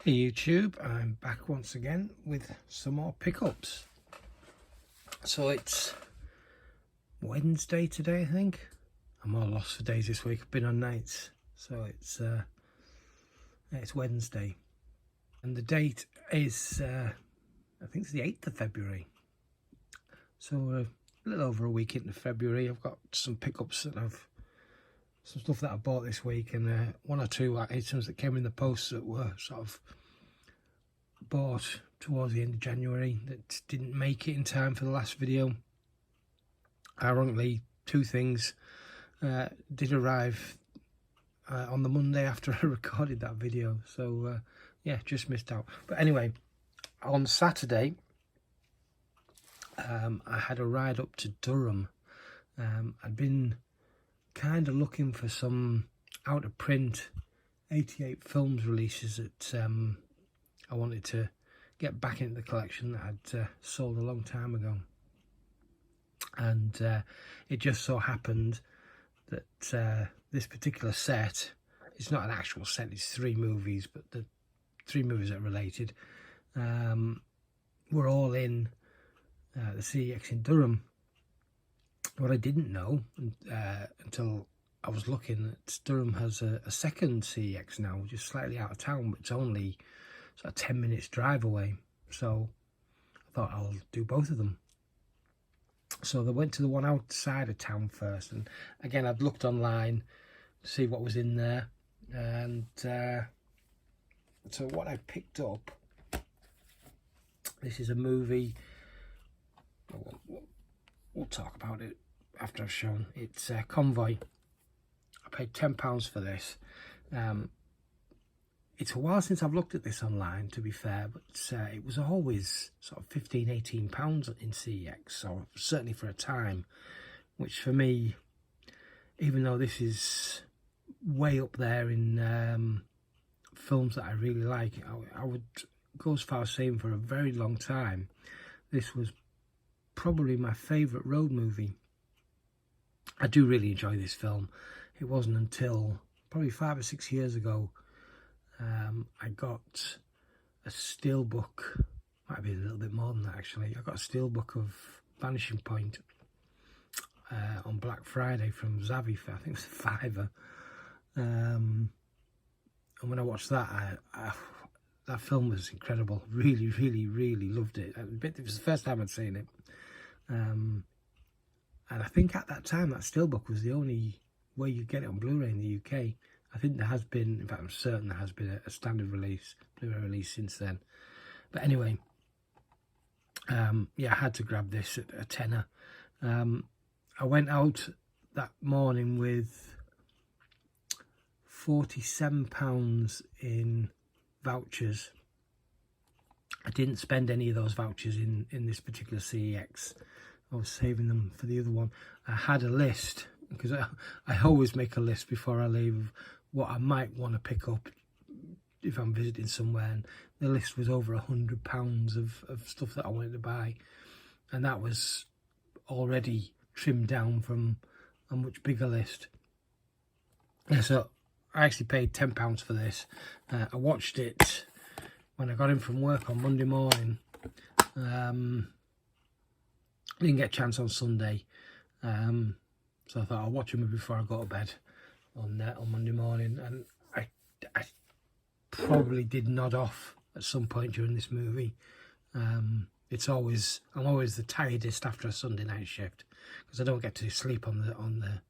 Hey YouTube, I'm back once again with some more pickups. So it's Wednesday today, I think. I'm all lost for days this week. I've been on nights, so it's Wednesday, and the date is I think it's the 8th of February. So we're a little over a week into February. I've got some pickups that some stuff that I bought this week, and one or two items that came in the post that were sort of bought towards the end of January that didn't make it in time for the last video. Ironically, two things did arrive on the Monday after I recorded that video, so yeah, just missed out. But anyway, on Saturday I had a ride up to Durham. I'd been kind of looking for some out of print 88 films releases that I wanted to get back into the collection that I'd sold a long time ago. And it just so happened that this particular set, it's not an actual set, it's 3 movies, but the 3 movies that are related were all in the CeX in Durham. What I didn't know until I was looking, that Durham has a second CeX now, just slightly out of town, but it's only sort of 10 minutes drive away. So I thought I'll do both of them. So they went to the one outside of town first, and again I'd looked online to see what was in there, and so what I picked up, this is a movie, we'll talk about it after I've shown. It's Convoy. I paid £10 for this. It's a while since I've looked at this online, to be fair, but it was always sort of £15–18 in CeX, or certainly for a time, which for me, even though this is way up there in films that I really like, I would go as far as saying for a very long time, this was probably my favourite road movie. I do really enjoy this film. It wasn't until probably 5 or 6 years ago I got a steelbook, might be a little bit more than that actually. I got a steelbook of Vanishing Point on Black Friday from Zavvi for, I think it was £5. And when I watched that, that film was incredible. Really, really, really loved it. It was the first time I'd seen it. And I think at that time that steelbook was the only way you get it on Blu-ray in the UK. I think there has been, in fact I'm certain there has been a standard release, Blu-ray release since then. But anyway, yeah, I had to grab this at a tenner. I went out that morning with £47 in vouchers. I didn't spend any of those vouchers in this particular CeX. I was saving them for the other one. I had a list, because I always make a list before I leave what I might want to pick up if I'm visiting somewhere, and the list was over £100 of stuff that I wanted to buy, and that was already trimmed down from a much bigger list. Yeah, so I actually paid £10 for this. I watched it when I got in from work on Monday morning. Didn't get a chance on Sunday, so I thought I'll watch a movie before I go to bed on Monday morning, and I probably did nod off at some point during this movie. I'm always the tiredest after a Sunday night shift, because I don't get to sleep on the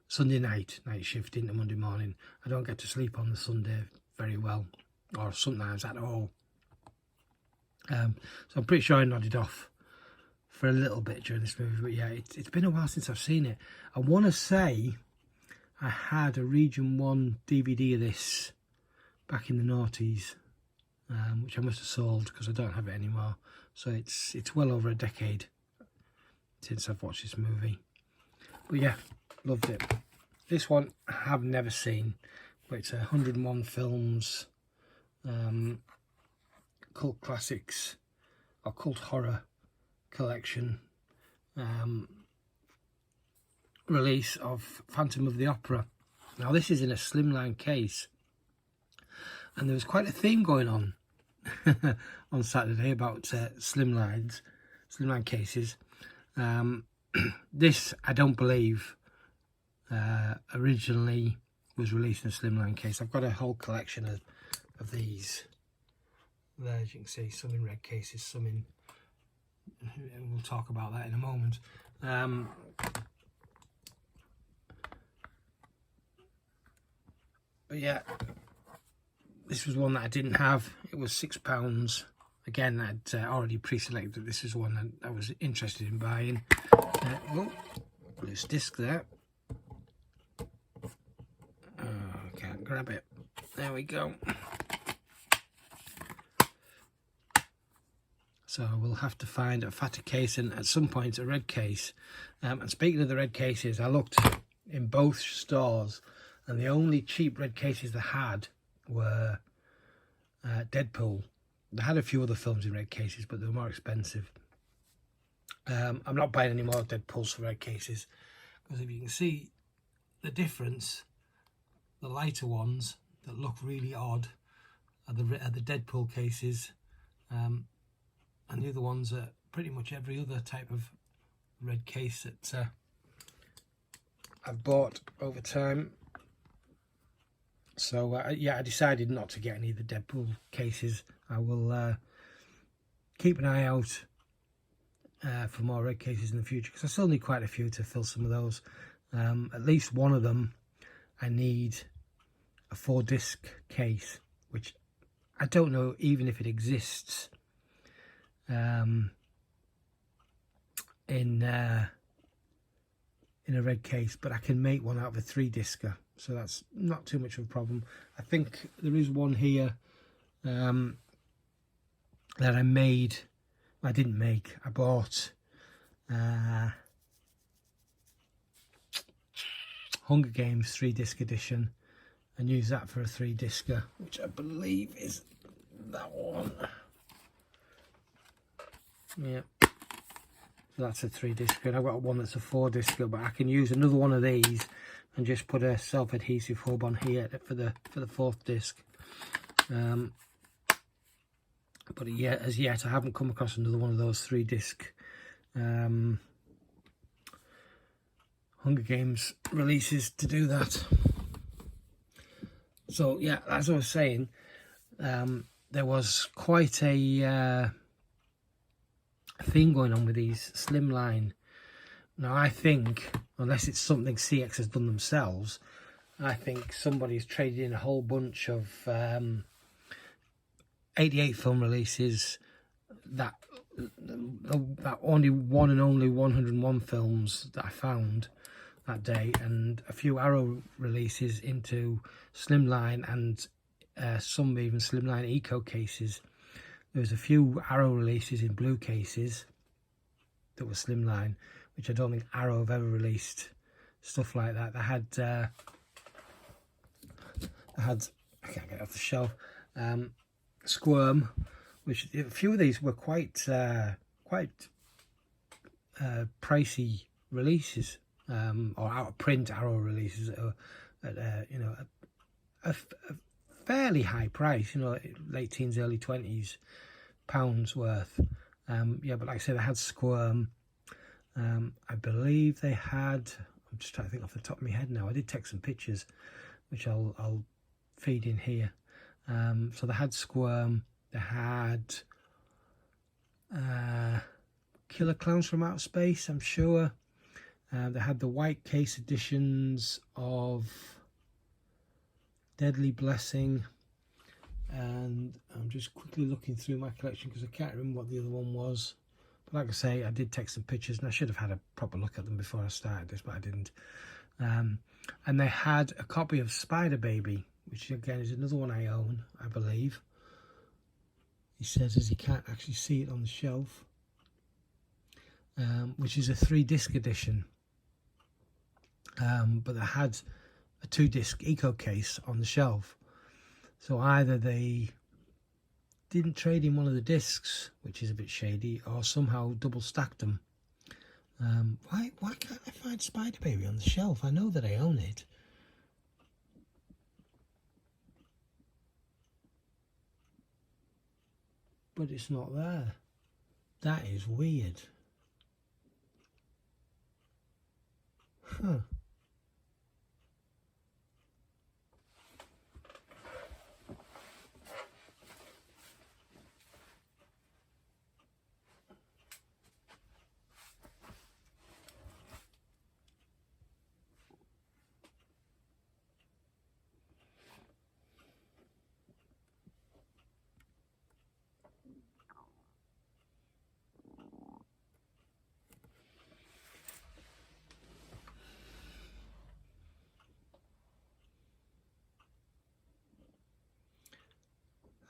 Sunday night shift into Monday morning. I don't get to sleep on the Sunday very well, or sometimes at all. So I'm pretty sure I nodded off for a little bit during this movie, but yeah, it's been a while since I've seen it. I want to say I had a Region 1 DVD of this back in the noughties, which I must have sold because I don't have it anymore. So it's well over a decade since I've watched this movie. But yeah, loved it. This one I have never seen, but it's a 101 Films cult classics or cult horror collection release of Phantom of the Opera. Now this is in a slimline case. And there was quite a theme going on on Saturday about slimline cases. This, I don't believe, originally was released in a slimline case. I've got a whole collection of these. There, as you can see, some in red cases, some in... We'll talk about that in a moment. But yeah, this was one that I didn't have. It was £6. Again, I'd already pre-selected that this is one that I was interested in buying. Oh, loose disc there. Oh, I can't grab it. There we go. So we'll have to find a fatter case and at some point a red case. And speaking of the red cases, I looked in both stores and the only cheap red cases they had were Deadpool. They had a few other films in red cases, but they were more expensive. I'm not buying any more Deadpools for red cases, because if you can see the difference, the lighter ones that look really odd are the Deadpool cases, and the other ones are pretty much every other type of red case that I've bought over time. So yeah, I decided not to get any of the Deadpool cases. I will keep an eye out for more red cases in the future, because I still need quite a few to fill some of those. At least one of them I need a 4-disc case, which I don't know even if it exists in a red case, but I can make one out of a 3-discer, so that's not too much of a problem. I think there is one here that I made. I didn't make. I bought Hunger Games 3-disc edition and used that for a 3-discer, which I believe is that one. Yeah. So that's a 3-disc, and I've got one that's a 4-disc, but I can use another one of these and just put a self-adhesive hub on here for the 4th disc. But yet, as yet, I haven't come across another one of those 3-disc Hunger Games releases to do that. So yeah, as I was saying, there was quite a theme going on with these slimline. Now I think, unless it's something CeX has done themselves, I think somebody's traded in a whole bunch of 88 film releases, that only one and only 101 films that I found that day, and a few Arrow releases into slimline, and some even slimline eco cases. There was a few Arrow releases in blue cases that were slimline, which I don't think Arrow have ever released stuff like that. They had I can't get it off the shelf, Squirm, which a few of these were quite pricey releases, or out of print Arrow releases at you know, a fairly high price, you know, late teens, early 20s pounds worth. Yeah, but like I said, they had Squirm. I believe they had, I'm just trying to think off the top of my head now. I did take some pictures, which I'll feed in here. So they had Squirm, they had Killer Clowns from Outer Space, I'm sure. They had the white case editions of Deadly Blessing, and I'm just quickly looking through my collection because I can't remember what the other one was. But like I say, I did take some pictures, and I should have had a proper look at them before I started this, but I didn't. And they had a copy of Spider Baby, which again is another one I own, I believe. He says as he can't actually see it on the shelf, which is a 3-disc edition. But they had a 2-disc eco case on the shelf. So either they didn't trade in one of the discs, which is a bit shady, or somehow double stacked them. Why can't I find Spider Baby on the shelf? I know that I own it. but it's not there. That is weird. Huh.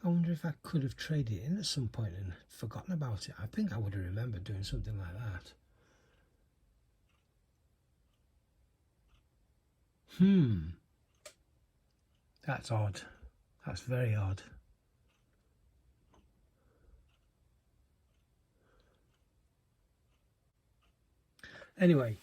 I wonder if I could have traded it in at some point and forgotten about it. I think I would have remembered doing something like that. That's odd. That's very odd. Anyway,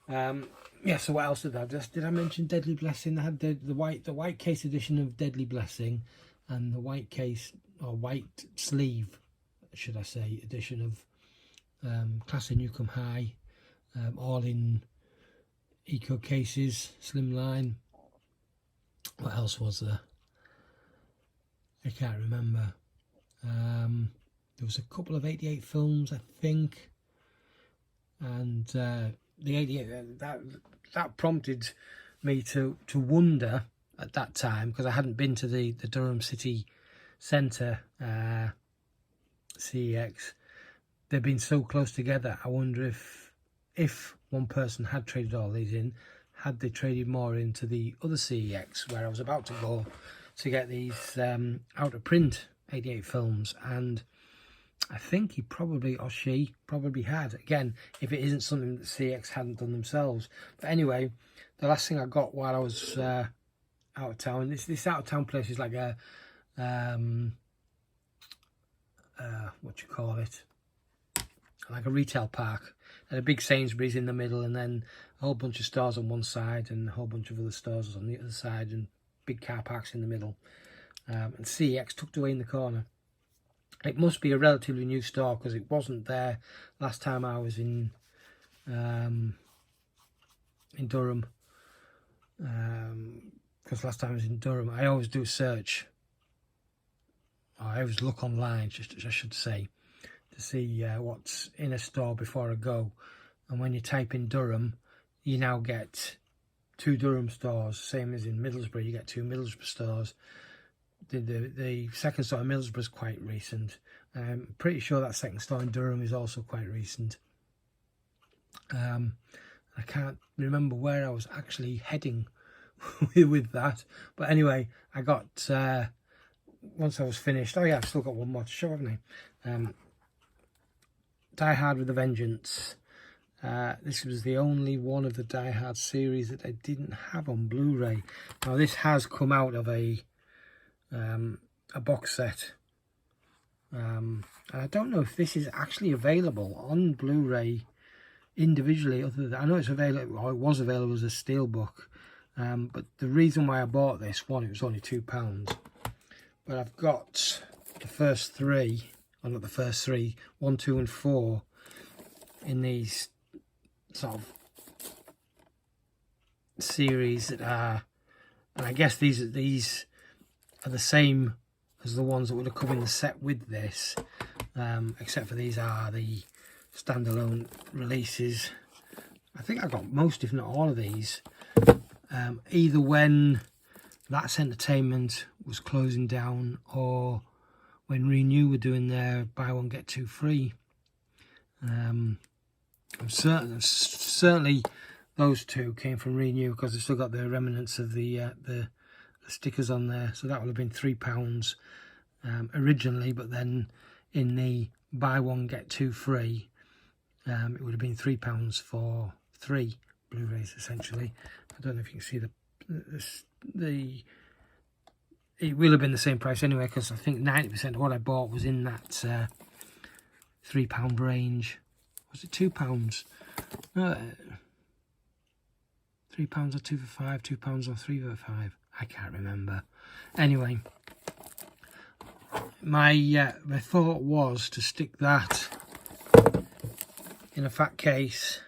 yeah, so what else did I mention Deadly Blessing? I had the white case edition of Deadly Blessing and the white case, or white sleeve, should I say, edition of Class of Newcomb High, all in eco cases, slimline. What else was there? I can't remember. There was a couple of 88 films, I think, and the 88 that prompted me to wonder at that time, because I hadn't been to the Durham City Centre CEX. They've been so close together. I wonder if one person had traded all these in, had they traded more into the other CEX where I was about to go to get these out of print 88 films, and I think he probably, or she probably had, again, if it isn't something that CeX hadn't done themselves. But anyway, the last thing I got while I was out of town, this out of town place is like a what you call it, like a retail park, and a big Sainsbury's in the middle, and then a whole bunch of stores on one side and a whole bunch of other stores on the other side, and big car parks in the middle, and CeX tucked away in the corner. It must be a relatively new store because it wasn't there last time I was in Durham. Because last time I was in Durham, I always do a search, or I always look online, I should say, to see what's in a store before I go. And when you type in Durham, you now get 2 Durham stores, same as in Middlesbrough, you get 2 Middlesbrough stores. The second store in Middlesbrough is quite recent. I'm pretty sure that second store in Durham is also quite recent. I can't remember where I was actually heading with that, but anyway, I got once I was finished. Oh yeah, I've still got one more to show, haven't I? Die Hard with a Vengeance. This was the only one of the Die Hard series that I didn't have on Blu-ray. Now this has come out of a box set, and I don't know if this is actually available on Blu-ray individually. Other than, I know it's available, or it was available as a steelbook, but the reason why I bought this one, it was only £2, but I've got the first 3, or not the first 3, 1, 2 and 4 in these sort of series that are, and I guess these are the same as the ones that would have come in the set with this, except for these are the standalone releases. I think I got most, if not all of these, either when That's Entertainment was closing down, or when Renew were doing their buy one get two free. I'm certainly those two came from Renew, because they've still got the remnants of the stickers on there. So that would have been £3 originally, but then in the buy one get two free, it would have been £3 for 3 Blu-rays essentially. I don't know if you can see the it will have been the same price anyway, because I think 90% of what I bought was in that £3 range. Was it £2? No, £3 or 2 for 5, £2 or 3 for 5. I can't remember. Anyway, my thought was to stick that in a fat case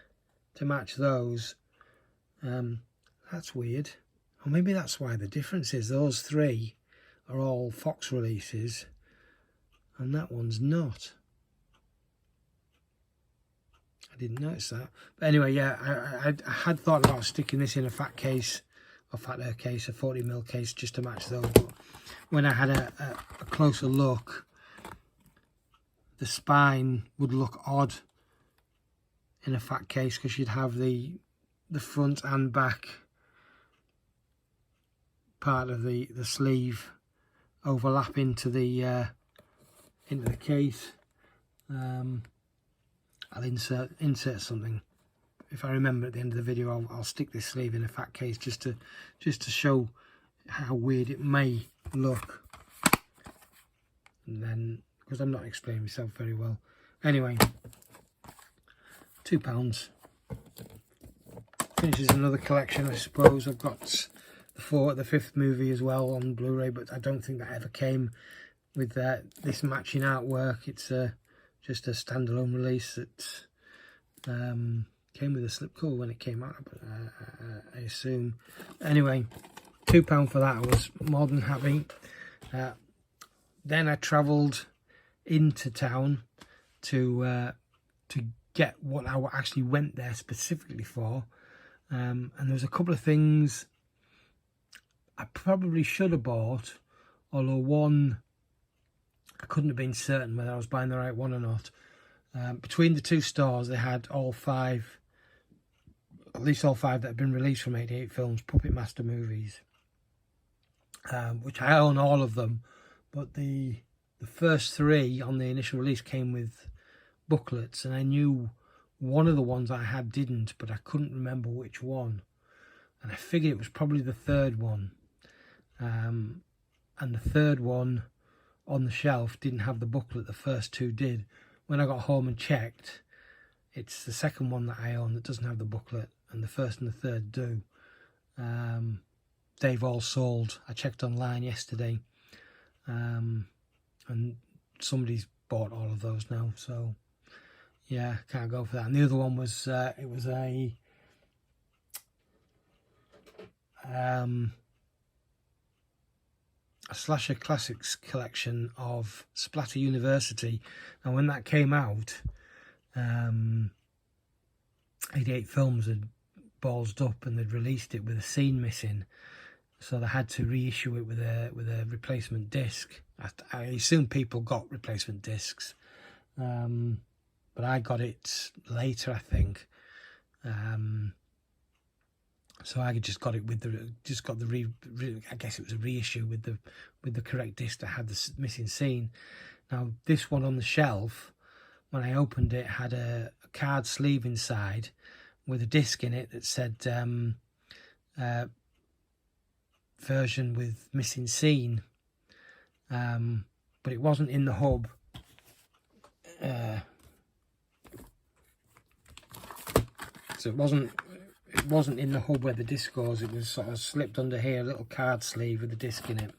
to match those. That's weird. Or maybe that's why the difference is those three are all Fox releases and that one's not. I didn't notice that. But anyway, yeah, I had thought about sticking this in a fat case, a fatter case, a 40mm case, just to match those. But when I had a closer look, the spine would look odd in a fat case because you'd have the front and back part of the sleeve overlap into the case. I'll insert something if I remember at the end of the video. I'll stick this sleeve in a fat case just to show how weird it may look, and then because I'm not explaining myself very well. Anyway, £2 finishes another collection, I suppose. I've got the fifth movie as well on Blu-ray, but I don't think that ever came with this matching artwork. It's just a standalone release that came with a slipcover when it came out, I assume. Anyway, £2 for that. I was more than happy. Then I travelled into town to get what I actually went there specifically for, and there was a couple of things I probably should have bought, although one I couldn't have been certain whether I was buying the right one or not. Between the two stores, they had all five, at least all five that had been released from 88 Films Puppet Master movies, which I own all of them, but the first three on the initial release came with booklets, and I knew one of the ones I had didn't, but I couldn't remember which one, and I figured it was probably the third one, and the third one on the shelf didn't have the booklet. The first two did. When I got home and checked, it's the second one that I own that doesn't have the booklet, and the first and the third do. They've all sold. I checked online yesterday, and somebody's bought all of those now, so yeah, can't go for that. And the other one was it was a Slasher Classics collection of Splatter University, and when that came out, 88 Films had ballsed up and they'd released it with a scene missing, so they had to reissue it with a replacement disc. I assume people got replacement discs, but I got it later, I think. So I just got it with I guess it was a reissue with the correct disc that had the missing scene. Now this one on the shelf, when I opened it, had a card sleeve inside with a disc in it that said version with missing scene, but it wasn't in the hub. So it wasn't in the hub where the disc goes. It was sort of slipped under here, a little card sleeve with a disc in it,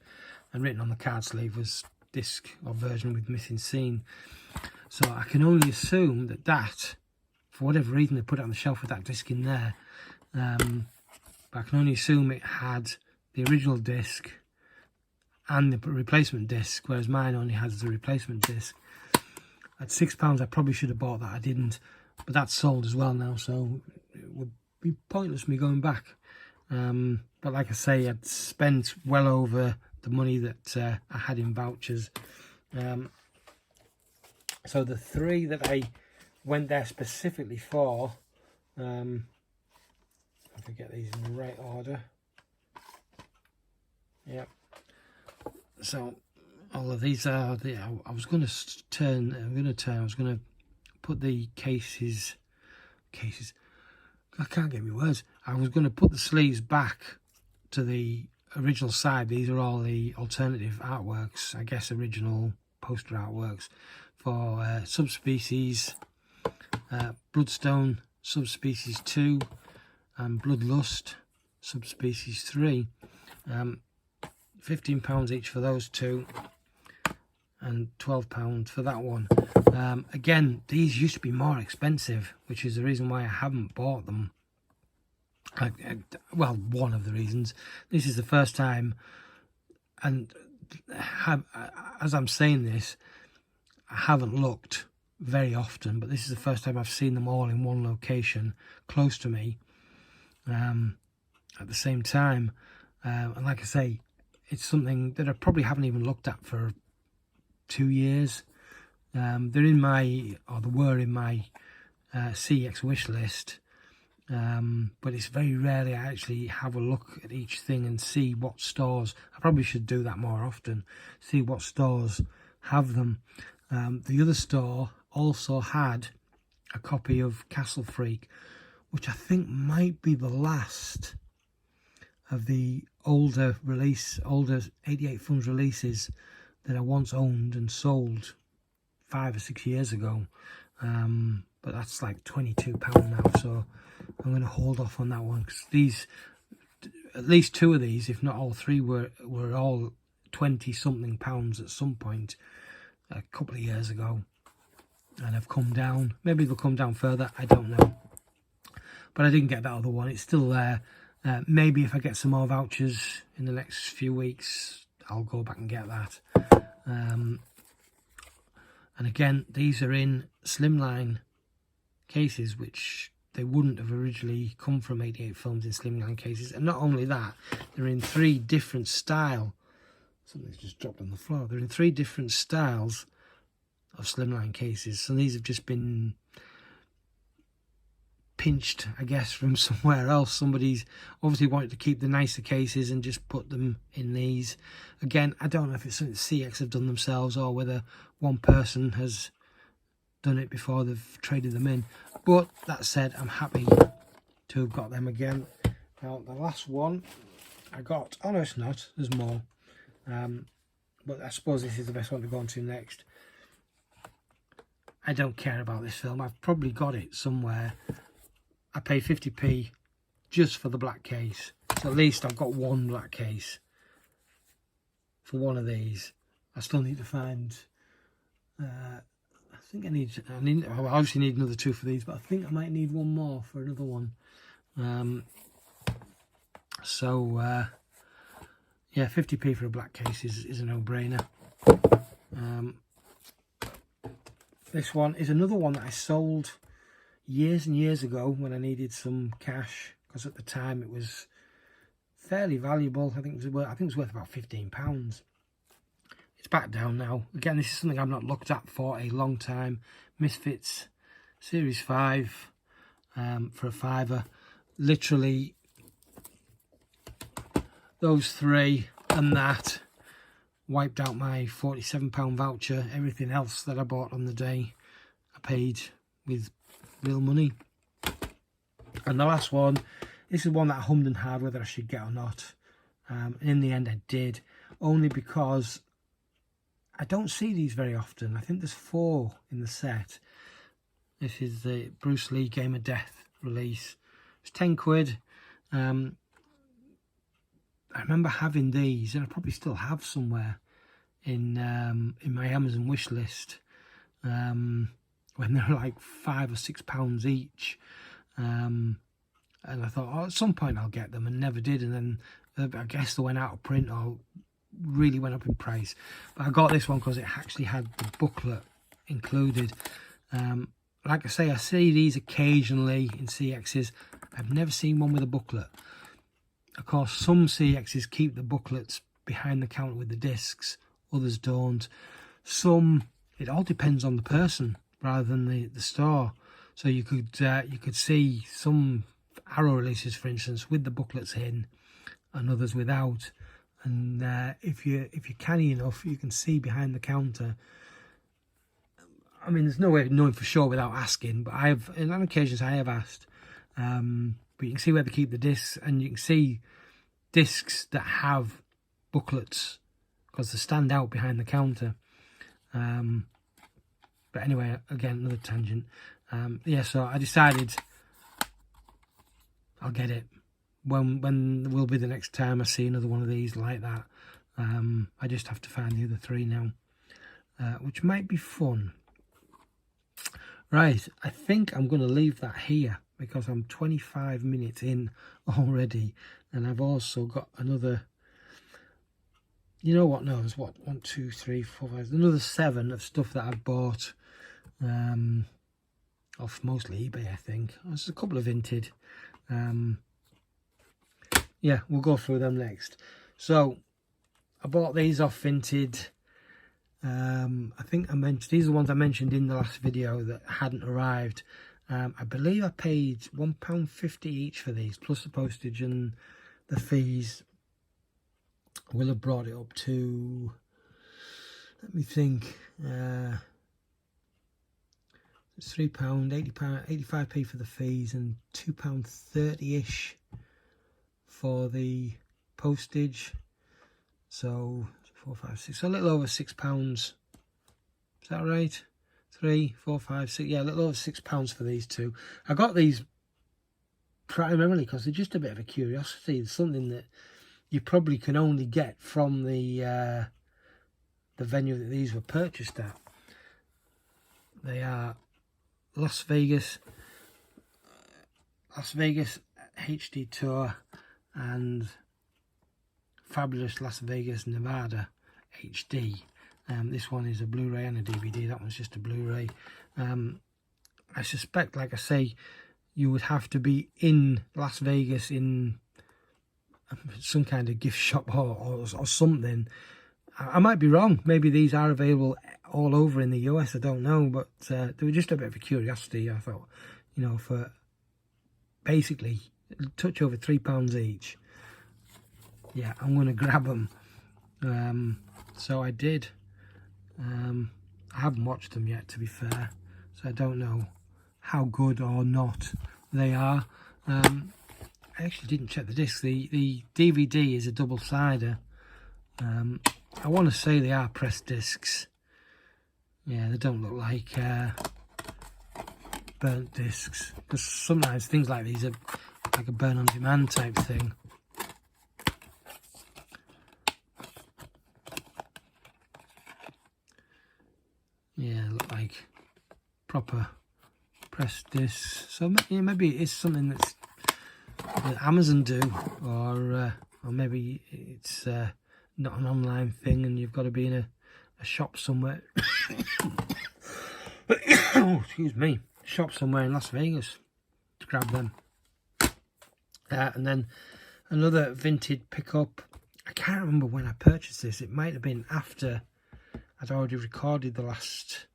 and written on the card sleeve was disc or version with missing scene. So I can only assume that for whatever reason they put it on the shelf with that disc in there, but I can only assume it had the original disc and the replacement disc, whereas mine only has the replacement disc. At £6 I probably should have bought that. I didn't, but that's sold as well now, so it would be pointless me going back. But like I say, I'd spent well over the money that I had in vouchers. So the three that I went there specifically for, if I get these in the right order, yep. So all of these are I was going to turn. I was going to put the cases. I can't get my words. I was going to put the sleeves back to the original side. These are all the alternative artworks, I guess, original poster artworks for Subspecies, Bloodstone, Subspecies 2, and Bloodlust, Subspecies 3. £15 each for those two. and £12 for that one. Again, these used to be more expensive, which is the reason why I haven't bought them. Well, one of the reasons. This is the first time, and as I'm saying this, I haven't looked very often, but this is the first time I've seen them all in one location close to me at the same time. And like I say, it's something that I probably haven't even looked at for 2 years. They're in my, or they were in my CeX wish list, but it's very rarely I actually have a look at each thing and see what stores. I probably should do that more often, see what stores have them. The other store also had a copy of Castle Freak, which I think might be the last of the older 88 Films releases that I once owned and sold 5 or 6 years ago. But that's like £22 now, so I'm going to hold off on that one, because these, at least 2 of these, if not all 3, were all 20 something pounds at some point a couple of years ago, and have come down. Maybe they'll come down further, I don't know. But I didn't get that other one, it's still there. Maybe if I get some more vouchers in the next few weeks, I'll go back and get that. And again, these are in slimline cases, which they wouldn't have originally come from 88 Films in slimline cases. And not only that, they're in 3 different style. Something's just dropped on the floor. They're in 3 different styles of slimline cases. So these have just been pinched, I guess, from somewhere else. Somebody's obviously wanted to keep the nicer cases and just put them in these. Again, I don't know if it's something CeX have done themselves or whether one person has done it before they've traded them in. But that said, I'm happy to have got them again. Now, the last one I got, oh no, it's not, there's more. But I suppose this is the best one to go on to next. I don't care about this film. I've probably got it somewhere. I paid 50p just for the black case. So at least I've got one black case for one of these. I still need to find, I think I obviously need another 2 for these, but I think I might need one more for another one. Yeah, 50p for a black case is a no-brainer. This one is another one that I sold years and years ago when I needed some cash, because at the time it was fairly valuable. I think it was worth about £15. It's back down now. Again, this is something I've not looked at for a long time. Misfits Series 5 for a £5. Literally those 3 and that wiped out my £47 voucher. Everything else that I bought on the day I paid with real money. And the last one, this is one that I hummed and hawed whether I should get or not. And in the end I did, only because I don't see these very often. I think there's 4 in the set. This is the Bruce Lee Game of Death release. It's 10 quid. I remember having these, and I probably still have somewhere in my Amazon wish list, when they're like £5 or £6 each. And I thought, oh, at some point I'll get them, and never did. And then I guess they went out of print or really went up in price. But I got this one because it actually had the booklet included. Like I say, I see these occasionally in CX's. I've never seen one with a booklet. Of course, some CX's keep the booklets behind the counter with the discs, others don't. Some, it all depends on the person rather than the store. So you could see some Arrow releases, for instance, with the booklets in, and others without. And if you're canny enough, you can see behind the counter. I mean, there's no way of knowing for sure without asking, but on occasions I have asked. But you can see where they keep the discs, and you can see discs that have booklets because they stand out behind the counter. But anyway, again, another tangent. Yeah, so I decided I'll get it. When will be the next time I see another one of these like that? I just have to find the other 3 now. which might be fun. Right, I think I'm going to leave that here because I'm 25 minutes in already, and I've also got another, you know what, no, there's what, 1, 2, 3, 4, 5, another 7 of stuff that I've bought off mostly eBay, I think. There's a couple of Vinted. Yeah, we'll go through them next. So I bought these off Vinted. I think I mentioned, these are the ones I mentioned in the last video that hadn't arrived. I believe I paid £1.50 each for these, plus the postage and the fees. Will have brought it up to, let me think, it's £3, £80, 85p for the fees, and £2.30-ish for the postage. So 4, 5, 6, so a little over £6. Is that right? 3, 4, 5, 6. Yeah, a little over £6 for these two. I got these primarily because they're just a bit of a curiosity. It's something that you probably can only get from the venue that these were purchased at. They are Las Vegas HD Tour and Fabulous Las Vegas Nevada HD. This one is a Blu-ray and a DVD. That one's just a Blu-ray. I suspect, like I say, you would have to be in Las Vegas in some kind of gift shop or something. I might be wrong. Maybe these are available all over in the US. I don't know, but they were just a bit of a curiosity. I thought, you know, for basically a touch over £3 each. Yeah, I'm going to grab them. So I did. I haven't watched them yet, to be fair, so I don't know how good or not they are. I actually didn't check the disc. The DVD is a double-sider. I want to say they are pressed discs. Yeah, they don't look like burnt discs, because sometimes things like these are like a burn-on-demand type thing. Yeah, look like proper pressed discs. So yeah, maybe it's something that Amazon do, or maybe it's not an online thing, and you've got to be in a shop somewhere. Oh, excuse me, shop somewhere in Las Vegas to grab them. And then another Vinted pickup. I can't remember when I purchased this. It might have been after I'd already recorded the last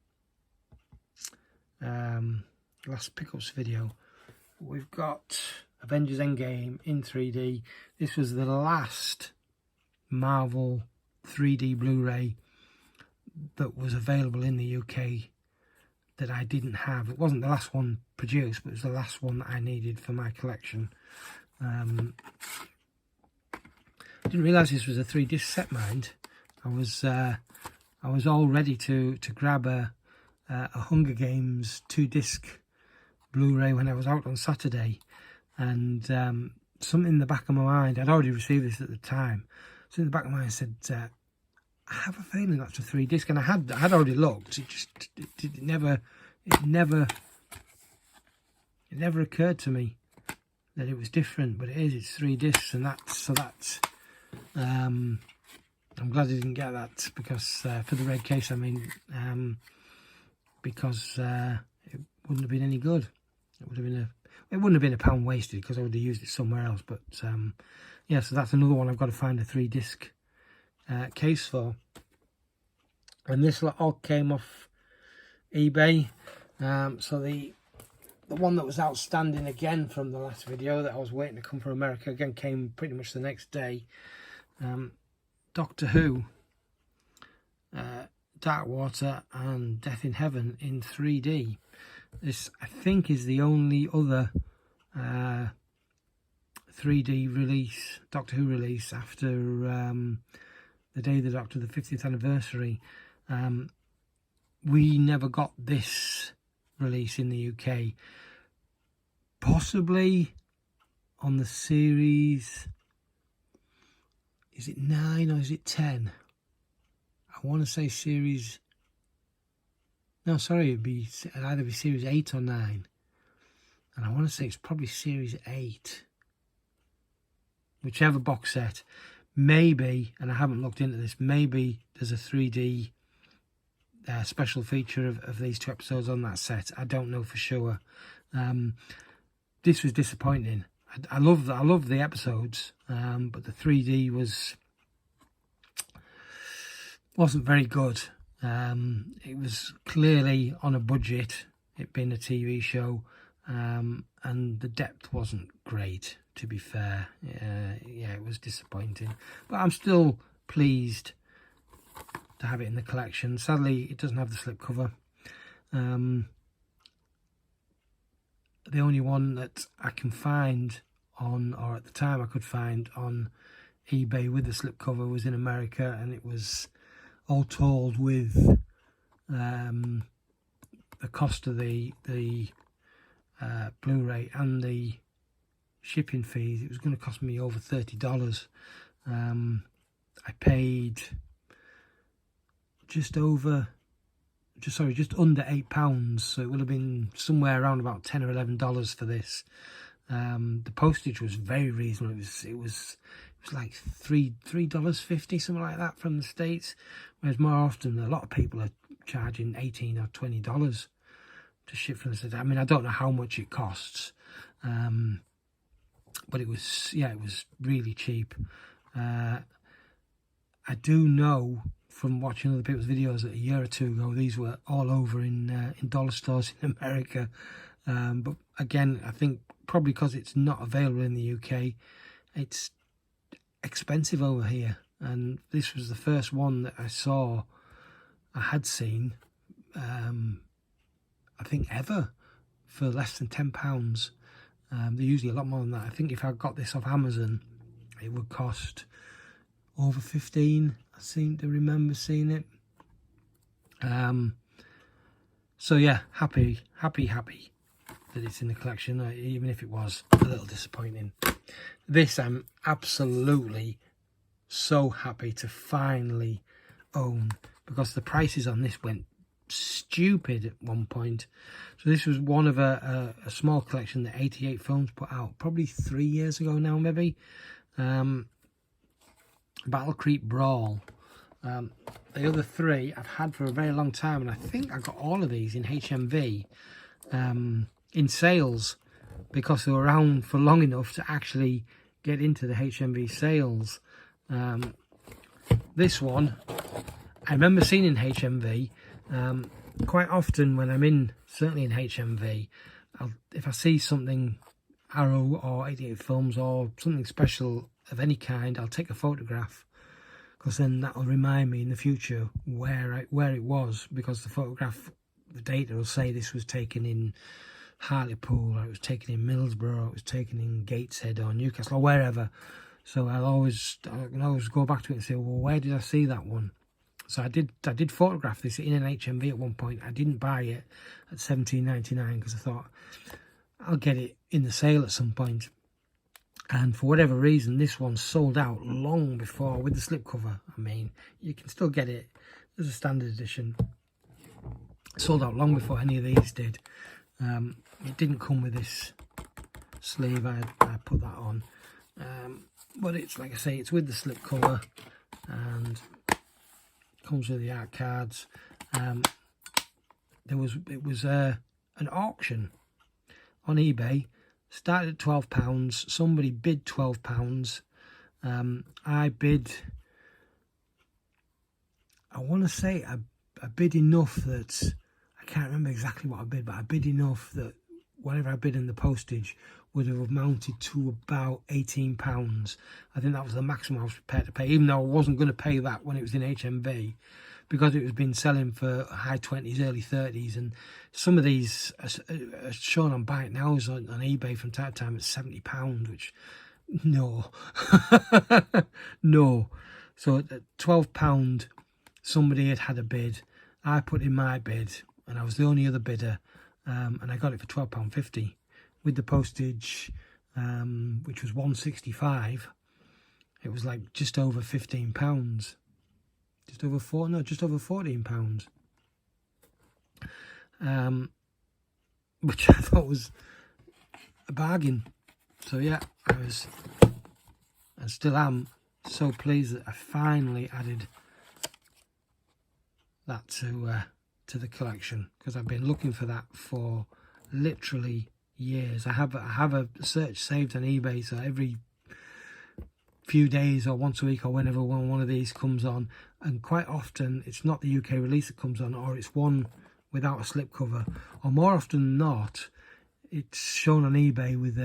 pickups video. We've got Avengers Endgame in 3D. This was the last Marvel 3D Blu-ray that was available in the UK that I didn't have. It wasn't the last one produced, but it was the last one that I needed for my collection. I didn't realise this was a 3-disc set, mind. I was all ready to grab a Hunger Games 2-disc Blu-ray when I was out on Saturday, and something in the back of my mind, I'd already received this at the time, so in the back of my mind said, I have a feeling that's a 3-disc, and I had already looked. It never occurred to me that it was different, but it is. It's 3 discs, and that's I'm glad I didn't get that, because for the red case, I mean, because it wouldn't have been any good. It wouldn't have been a pound wasted, because I would have used it somewhere else. But yeah, so that's another one I've got to find a 3-disc case for. And this all came off eBay. So the one that was outstanding again from the last video that I was waiting to come from America again came pretty much the next day. Doctor Who, Dark Water and Death in Heaven in 3D. This, I think, is the only other 3D release, Doctor Who release, after the Day of the Doctor, the 50th anniversary. We never got this release in the UK. Possibly on the series, is it 9 or is it 10? I want to say series No, sorry, it'd either be Series 8 or 9. And I want to say it's probably Series 8. Whichever box set. Maybe, and I haven't looked into this, maybe there's a 3D special feature of these 2 episodes on that set. I don't know for sure. This was disappointing. I love the episodes, but the 3D wasn't very good. It was clearly on a budget, it being a TV show, and the depth wasn't great, to be fair. Yeah, it was disappointing, but I'm still pleased to have it in the collection. Sadly, it doesn't have the slipcover. The only one that I can find on, or at the time I could find on eBay with the slipcover, was in America, and it was all told with the cost of the Blu-ray and the shipping fees. It was going to cost me over $30. I paid just under £8, so it would have been somewhere around about $10 or $11 for this. The postage was very reasonable. It was like $3.50, something like that, from the States, whereas more often a lot of people are charging $18 or $20 to ship from the States. I mean, I don't know how much it costs, but it was really cheap. I do know from watching other people's videos that a year or two ago these were all over in dollar stores in America, but again, I think probably because it's not available in the UK, it's expensive over here. And this was the first one that I had seen, I think ever, for less than £10. They're usually a lot more than that. I think if I got this off Amazon, it would cost over 15. I seem to remember seeing it. So yeah, happy that it's in the collection, even if it was a little disappointing. This I'm absolutely so happy to finally own, because the prices on this went stupid at one point. So this was one of a small collection that 88 Films put out probably 3 years ago now, maybe. Battle Creek Brawl. The other 3 I've had for a very long time, and I think I got all of these in HMV in sales, because they were around for long enough to actually get into the HMV sales. This one I remember seeing in HMV. Quite often when I'm certainly in HMV, if I see something Arrow or 88 Films or something special of any kind, I'll take a photograph, because then that'll remind me in the future where it was, because the photograph, the data will say this was taken in Hartlepool, or it was taken in Middlesbrough, or it was taken in Gateshead or Newcastle or wherever. So I can always go back to it and say, well, where did I see that one? So I did photograph this in an HMV at one point. I didn't buy it at $17.99 because I thought I'll get it in the sale at some point. And for whatever reason, this one sold out long before, with the slipcover. I mean, you can still get it as a standard edition. It sold out long before any of these did. It didn't come with this sleeve. I put that on. But it's, like I say, it's with the slipcover, and comes with the art cards. It was an auction on eBay. Started at £12. Somebody bid £12. I bid, I want to say I bid enough that, I can't remember exactly what I bid, but I bid enough that whatever I bid in the postage would have amounted to about £18. I think that was the maximum I was prepared to pay, even though I wasn't going to pay that when it was in HMV, because it was been selling for high 20s, early 30s, and some of these are shown on Buy It Nows on eBay from time to time at £70, which, no. No. So at £12, somebody had a bid. I put in my bid, and I was the only other bidder, and I got it for £12.50. With the postage, which was £1.65, it was like just over £15, just over £14. which I thought was a bargain. So yeah, I was, and still am, so pleased that I finally added that to the collection, because I've been looking for that for literally years. I have a search saved on eBay, so every few days or once a week or whenever one of these comes on, and quite often it's not the UK release that comes on, or it's one without a slipcover, or more often than not it's shown on eBay with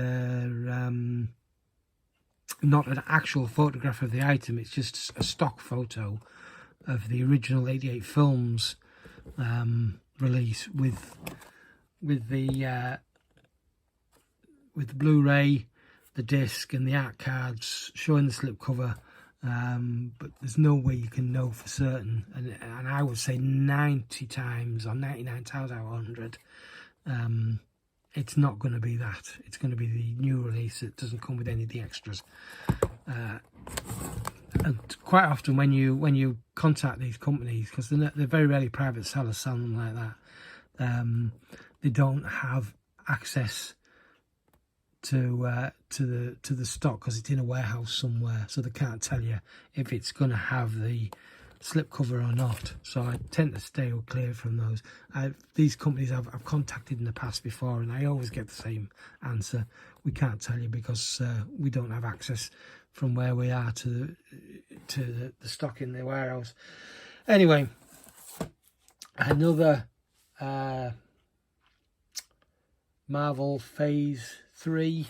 not an actual photograph of the item, it's just a stock photo of the original 88 Films release with the Blu-ray, the disc and the art cards showing the slipcover, but there's no way you can know for certain, and I would say 90 times or 99 times out of 100 it's not going to be that. It's going to be the new release that doesn't come with any of the extras. And quite often when you contact these companies, because they're very rarely private sellers selling them like that, they don't have access to the stock because it's in a warehouse somewhere, so they can't tell you if it's going to have the slipcover or not. So I tend to stay clear from those. These companies I've contacted in the past before, and I always get the same answer: we can't tell you because we don't have access from where we are to the stock in the warehouse. Anyway, another Marvel Phase 3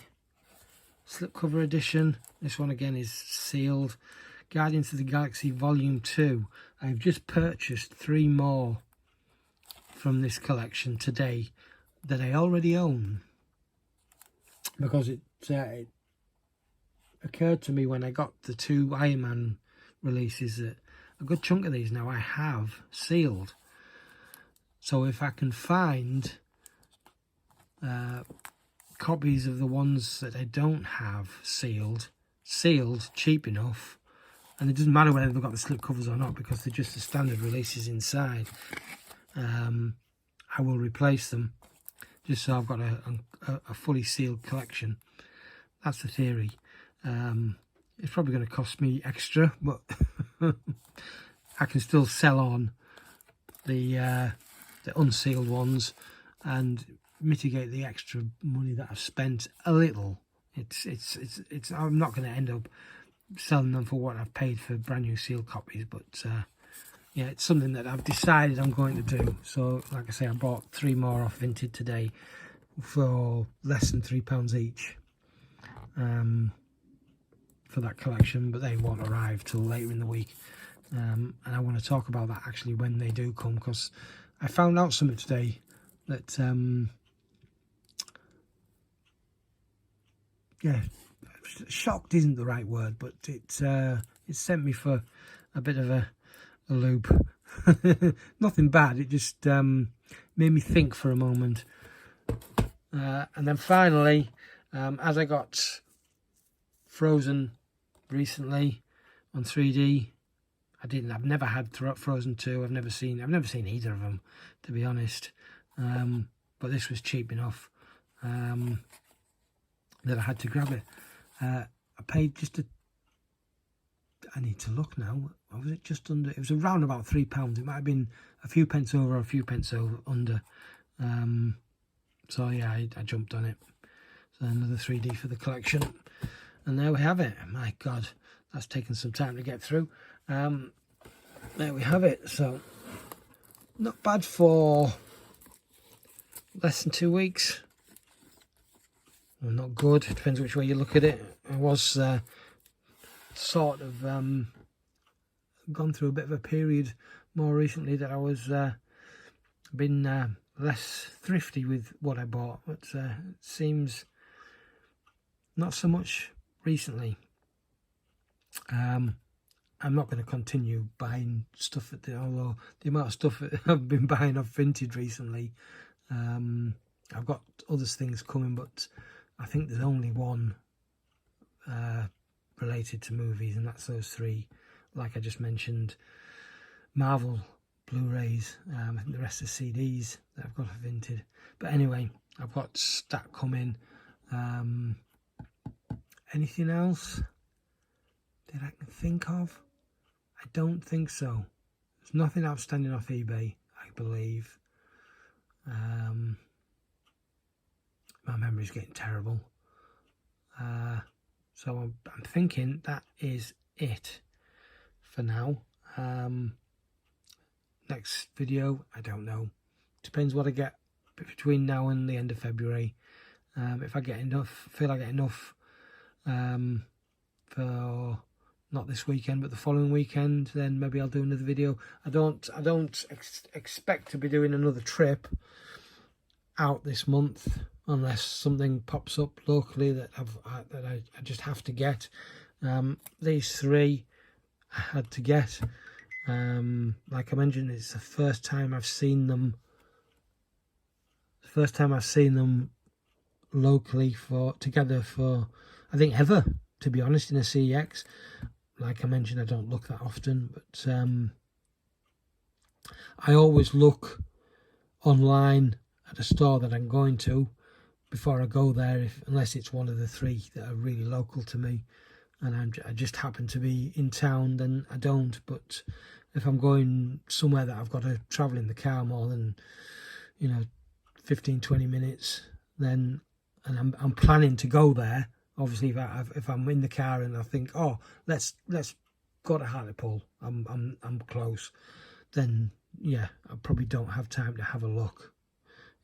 slipcover edition. This one again is sealed. Guardians of the Galaxy Volume 2. I've just purchased 3 more from this collection today that I already own, because it occurred to me when I got the 2 Iron Man releases that a good chunk of these now I have sealed. So if I can find copies of the ones that I don't have sealed cheap enough, and it doesn't matter whether they've got the slip covers or not because they're just the standard releases inside, I will replace them just so I've got a fully sealed collection. That's the theory. It's probably going to cost me extra, but I can still sell on the unsealed ones and mitigate the extra money that I've spent a little. It's I'm not going to end up selling them for what I've paid for brand new sealed copies, but yeah, it's something that I've decided I'm going to do. So like I say, I bought 3 more off Vinted today for less than £3 each for that collection, but they won't arrive till later in the week, and I want to talk about that actually when they do come, because I found out something today that yeah, shocked isn't the right word, but it sent me for a bit of a loop. Nothing bad, it just made me think for a moment. And then finally, as I got Frozen recently on 3D, I've never had Frozen 2. I've never seen either of them, to be honest. But this was cheap enough that I had to grab it. I paid I need to look now. Was it just under? It was around about £3. It might have been a few pence over or a few pence under. So yeah, I jumped on it. So another 3D for the collection, and there we have it. My God, that's taken some time to get through. There we have it. So not bad for less than 2 weeks. Well, not good. It depends which way you look at it. I was sort of gone through a bit of a period more recently that I was been less thrifty with what I bought, but it seems not so much recently. I'm not going to continue buying stuff although the amount of stuff that I've been buying off Vinted recently, I've got other things coming, but I think there's only one related to movies, and that's those 3, like I just mentioned: Marvel Blu Rays. I think the rest of the CDs that I've got are Vinted. But anyway, I've got that coming. Anything else that I can think of? I don't think so. There's nothing outstanding off eBay, I believe. My memory's getting terrible. So I'm thinking that is it for now. Next video, I don't know. Depends what I get between now and the end of February. If I get enough, feel I get enough for not this weekend but the following weekend, then maybe I'll do another video. I don't expect to be doing another trip out this month unless something pops up locally that I just have to get. These three I had to get. Like I mentioned, it's the first time I've seen them. The first time I've seen them locally together for I think ever, to be honest, in a CEX. Like I mentioned, I don't look that often, but I always look online at a store that I'm going to before I go there, unless it's one of the three that are really local to me, and I just happen to be in town, then I don't. But if I'm going somewhere that I've got to travel in the car more than 15-20 minutes, then and I'm planning to go there. Obviously, if I'm in the car and I think, oh, let's go to Hartlepool, I'm close, then yeah, I probably don't have time to have a look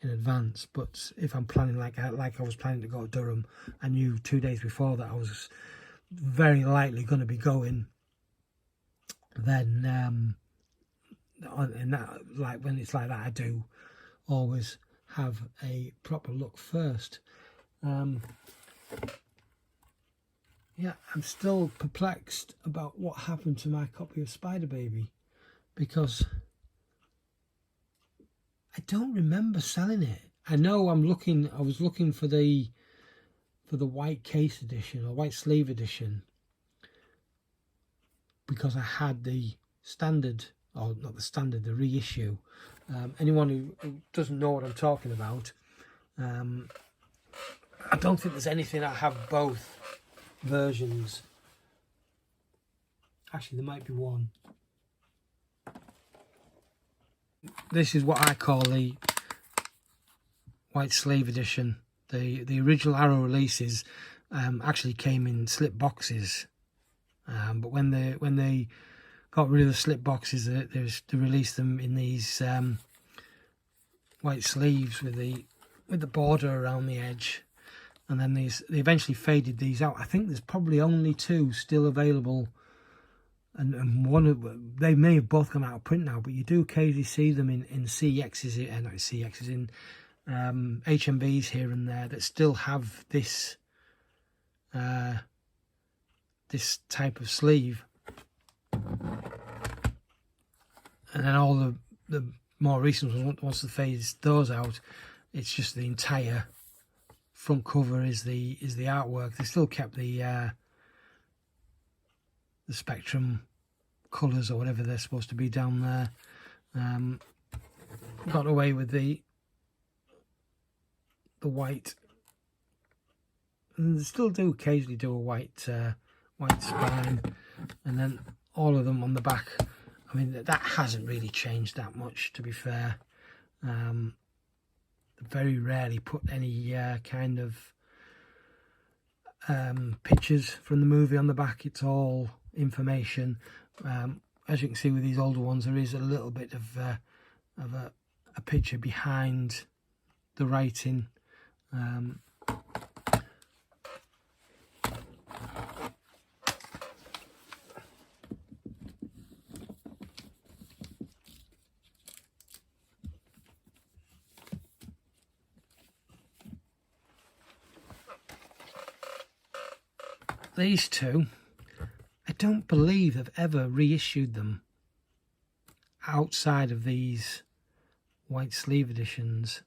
in advance. But if I'm planning like I was planning to go to Durham, I knew 2 days before that I was very likely going to be going, then and that, like when it's like that, I do always have a proper look first. Yeah, I'm still perplexed about what happened to my copy of Spider Baby, because I don't remember selling it. I know I was looking for the white case edition or white sleeve edition, because I had the standard, or not the standard, the reissue. Anyone who doesn't know what I'm talking about, I don't think there's anything I have both versions. Actually, there might be one. This is what I call the white sleeve edition. The original Arrow releases actually came in slip boxes, but when they got rid of the slip boxes, they released them in these white sleeves with the border around the edge. And then they eventually faded these out. I think there's probably only two still available, and they may have both gone out of print now. But you do occasionally see them in CEXs, not CEXs, in HMVs here and there that still have this this type of sleeve. And then all the more recent ones, once they phase those out, it's just the entire front cover is the artwork. They still kept the Spectrum colours or whatever they're supposed to be down there. Got away with the white, and they still do occasionally do a white spine, and then all of them on the back. I mean, that hasn't really changed that much, to be fair. Very rarely put any kind of pictures from the movie on the back. It's all information. As you can see with these older ones, there is a little bit of a picture behind the writing. These two, I don't believe they've ever reissued them outside of these white sleeve editions.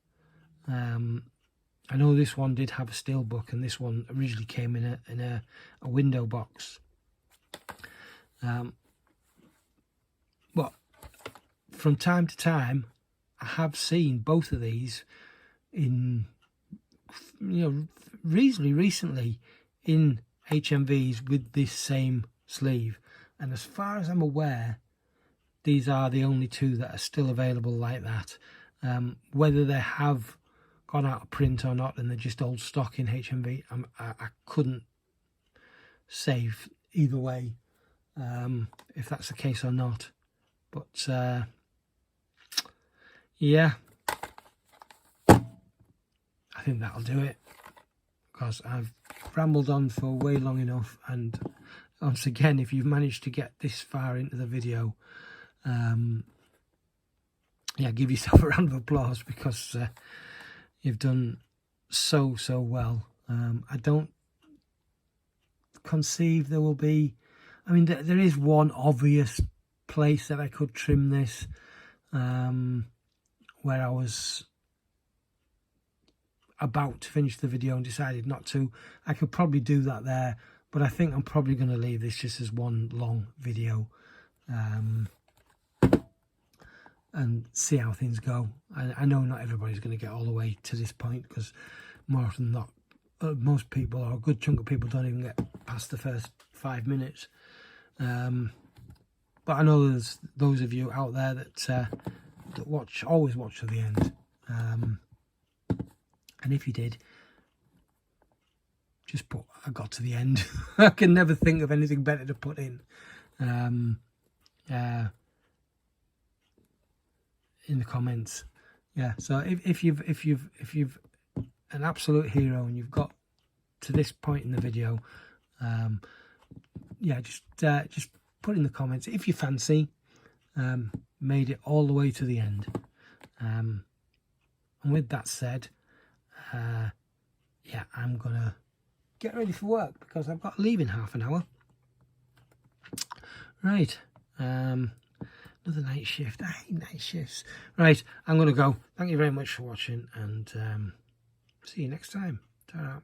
I know this one did have a steelbook, and this one originally came in a window box. But from time to time, I have seen both of these in, reasonably recently in HMVs with this same sleeve. And as far as I'm aware, these are the only two that are still available like that. Whether they have gone out of print or not and they're just old stock in HMV, I couldn't say either way if that's the case or not. But yeah, I think that'll do it, because I've rambled on for way long enough. And once again, if you've managed to get this far into the video, yeah, give yourself a round of applause, because you've done so well. I don't conceive there will be, I mean, there is one obvious place that I could trim this, where I was about to finish the video and decided not to. I could probably do that there, but I think I'm probably going to leave this just as one long video, and see how things go. I know not everybody's going to get all the way to this point, because more often than not, most people, or a good chunk of people, don't even get past the first 5 minutes. But I know there's those of you out there that always watch to the end. And if you did, just put "I got to the end." I can never think of anything better to put in. In the comments. Yeah, so if you've an absolute hero and you've got to this point in the video, yeah, just put in the comments if you fancy made it all the way to the end. And with that said, yeah, I'm gonna get ready for work, because I've got to leave in half an hour. Right, another night shift. I hate night shifts. Right, I'm gonna go. Thank you very much for watching, and see you next time. Ta-ra.